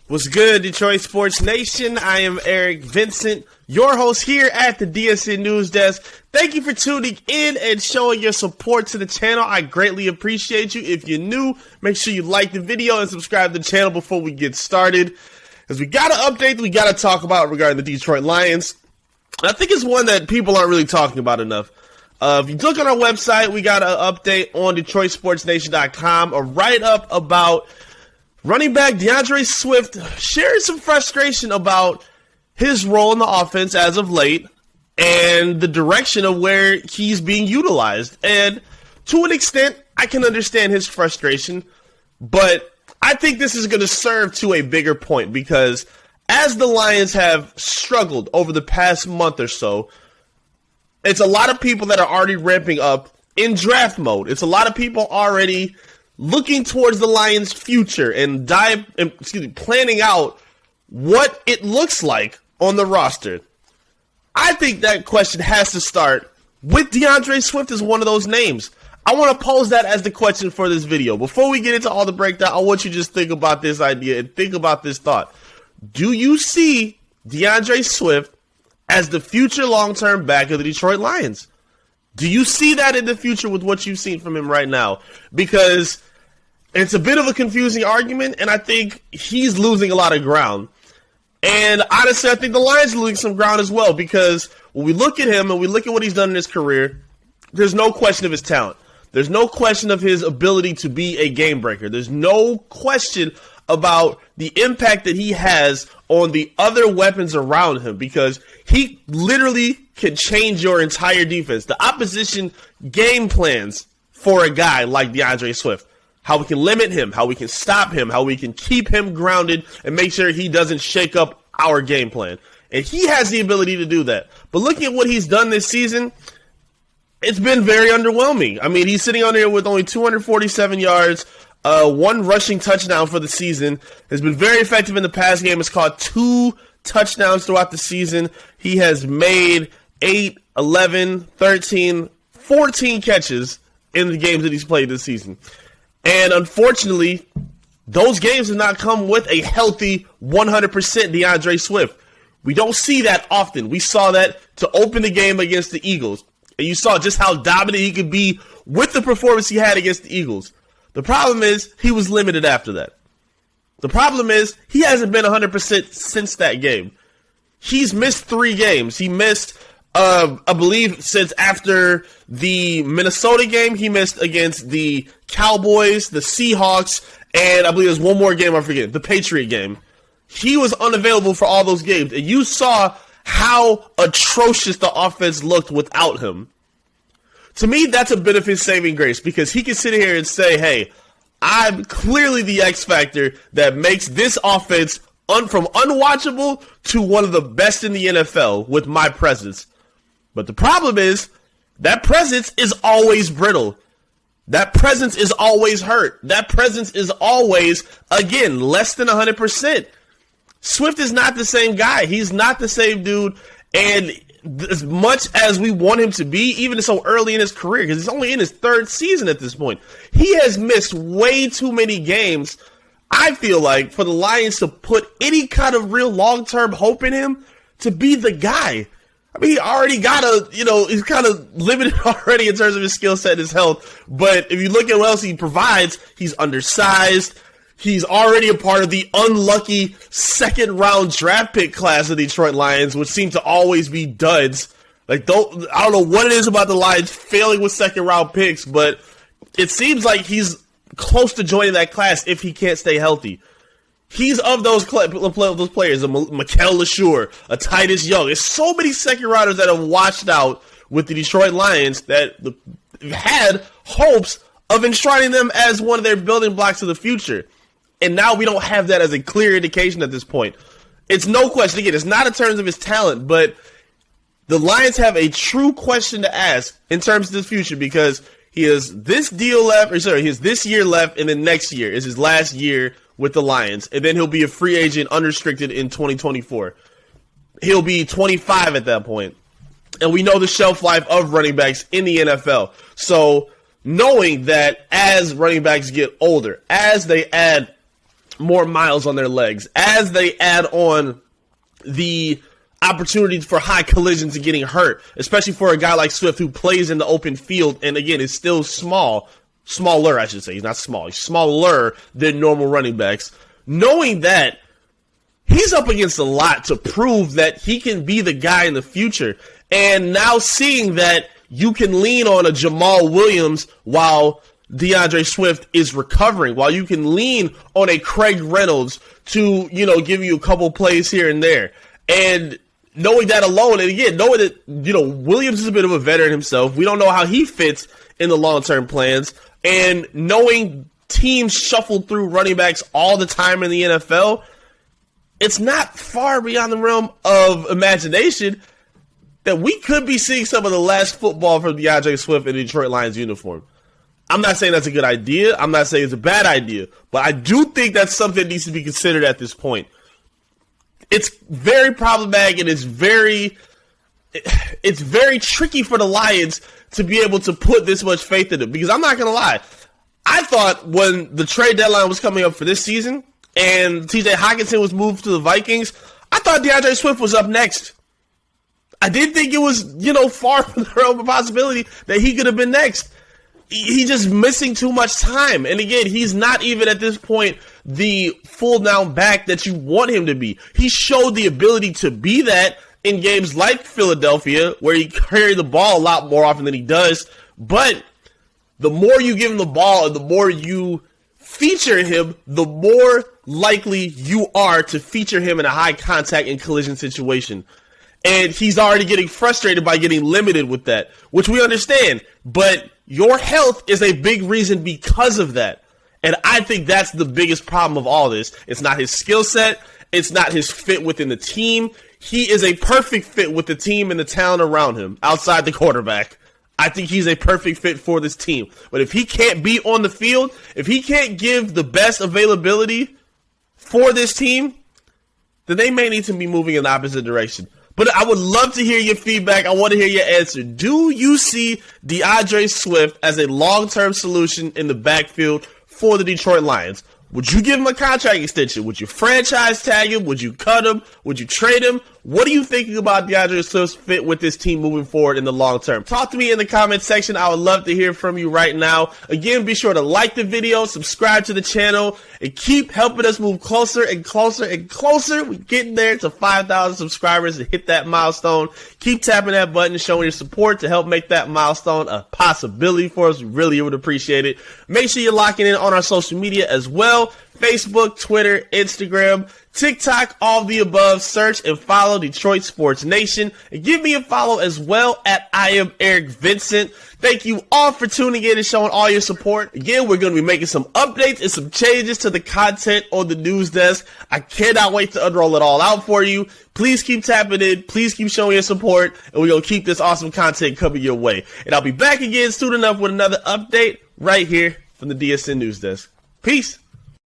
What's good, Detroit Sports Nation? I am Eric Vincent, your host here at the DSN News Desk. Thank you for tuning in and showing your support to the channel. I greatly appreciate you. If you're new, make sure you like the video and subscribe to the channel before we get started, because we got an update that we got to talk about regarding the Detroit Lions. I think it's one that people aren't really talking about enough. If you look on our website, we got an update on DetroitSportsNation.com, a write-up about running back DeAndre Swift sharing some frustration about his role in the offense as of late and the direction of where he's being utilized. And to an extent, I can understand his frustration, but I think this is going to serve to a bigger point, because as the Lions have struggled over the past month or so, it's a lot of people that are already ramping up in draft mode. It's a lot of people already looking towards the Lions' future and planning out what it looks like on the roster. I think that question has to start with DeAndre Swift as one of those names. I want to pose that as the question for this video. Before we get into all the breakdown, I want you to just think about this idea and think about this thought. Do you see DeAndre Swift as the future long-term back of the Detroit Lions? Do you see that in the future with what you've seen from him right now? Because it's a bit of a confusing argument, and I think he's losing a lot of ground. And honestly, I think the Lions are losing some ground as well, because when we look at him and we look at what he's done in his career, there's no question of his talent. There's no question of his ability to be a game breaker. There's no question about the impact that he has on the other weapons around him, because he literally can change your entire defense. The opposition game plans for a guy like DeAndre Swift. How we can limit him, how we can stop him, how we can keep him grounded and make sure he doesn't shake up our game plan. And he has the ability to do that. But looking at what he's done this season, it's been very underwhelming. I mean, he's sitting on there with only 247 yards, one rushing touchdown for the season. Has been very effective in the pass game. Has caught 2 touchdowns throughout the season. He has made 8, 11, 13, 14 catches in the games that he's played this season. And unfortunately, those games have not come with a healthy 100% DeAndre Swift. We don't see that often. We saw that to open the game against the Eagles. And you saw just how dominant he could be with the performance he had against the Eagles. The problem is he was limited after that. The problem is he hasn't been 100% since that game. He's missed 3 games. He missed, I believe, since after the Minnesota game, he missed against the Cowboys, the Seahawks, and I believe there's one more game I forget, the Patriot game. He was unavailable for all those games, and you saw how atrocious the offense looked without him. To me, that's a bit of his saving grace, because he can sit here and say, hey, I'm clearly the X factor that makes this offense from unwatchable to one of the best in the NFL with my presence. But the problem is, that presence is always brittle. That presence is always hurt. That presence is always, again, less than 100%. Swift is not the same guy. He's not the same dude. And as much as we want him to be, even so early in his career, because he's only in his 3rd season at this point, he has missed way too many games, I feel like, for the Lions to put any kind of real long-term hope in him to be the guy. I mean, he already got he's kind of limited already in terms of his skill set and his health. But if you look at what else he provides, he's undersized. He's already a part of the unlucky 2nd-round draft pick class of the Detroit Lions, which seem to always be duds. I don't know what it is about the Lions failing with 2nd-round picks, but it seems like he's close to joining that class if he can't stay healthy. He's of those players, a Mikel LeSure, a Titus Young. There's so many 2nd-rounders that have washed out with the Detroit Lions that had hopes of enshrining them as one of their building blocks of the future. And now we don't have that as a clear indication at this point. It's no question. Again, it's not in terms of his talent, but the Lions have a true question to ask in terms of his future, because he has this deal left, he has this year left, and then next year is his last year with the Lions, and then he'll be a free agent unrestricted in 2024. He'll be 25 at that point. And we know the shelf life of running backs in the NFL. So knowing that as running backs get older, as they add more miles on their legs, as they add on the opportunities for high collisions and getting hurt, especially for a guy like Swift who plays in the open field and, again, is still smaller, I should say. He's not small. He's smaller than normal running backs. Knowing that, he's up against a lot to prove that he can be the guy in the future. And now seeing that you can lean on a Jamal Williams while DeAndre Swift is recovering, while you can lean on a Craig Reynolds to, give you a couple plays here and there. And knowing that alone, and again, knowing that, Williams is a bit of a veteran himself, we don't know how he fits in the long-term plans, and knowing teams shuffle through running backs all the time in the NFL, it's not far beyond the realm of imagination that we could be seeing some of the last football from DeAndre Swift in the Detroit Lions uniform. I'm not saying that's a good idea. I'm not saying it's a bad idea. But I do think that's something that needs to be considered at this point. It's very problematic, and it's very tricky for the Lions to be able to put this much faith in him. Because I'm not going to lie. I thought when the trade deadline was coming up for this season and TJ Hockenson was moved to the Vikings, I thought DeAndre Swift was up next. I didn't think it was, far from the realm of possibility that he could have been next. He's just missing too much time. And again, he's not even at this point the full down back that you want him to be. He showed the ability to be that in games like Philadelphia, where he carried the ball a lot more often than he does. But the more you give him the ball and the more you feature him, the more likely you are to feature him in a high contact and collision situation. And he's already getting frustrated by getting limited with that, which we understand. But your health is a big reason because of that. And I think that's the biggest problem of all this. It's not his skill set. It's not his fit within the team. He is a perfect fit with the team and the talent around him outside the quarterback. I think he's a perfect fit for this team. But if he can't be on the field, if he can't give the best availability for this team, then they may need to be moving in the opposite direction. But I would love to hear your feedback. I want to hear your answer. Do you see DeAndre Swift as a long-term solution in the backfield for the Detroit Lions? Would you give him a contract extension? Would you franchise tag him? Would you cut him? Would you trade him? What are you thinking about DeAndre Swift's fit with this team moving forward in the long term? Talk to me in the comment section. I would love to hear from you right now. Again, be sure to like the video, subscribe to the channel, and keep helping us move closer and closer and closer. We're getting there to 5,000 subscribers and hit that milestone. Keep tapping that button, showing your support to help make that milestone a possibility for us. We really would appreciate it. Make sure you're locking in on our social media as well. Facebook, Twitter, Instagram, TikTok, all of the above. Search and follow Detroit Sports Nation. And give me a follow as well at I am Eric Vincent. Thank you all for tuning in and showing all your support. Again, we're going to be making some updates and some changes to the content on the news desk. I cannot wait to unroll it all out for you. Please keep tapping in. Please keep showing your support. And we're going to keep this awesome content coming your way. And I'll be back again soon enough with another update right here from the DSN News Desk. Peace.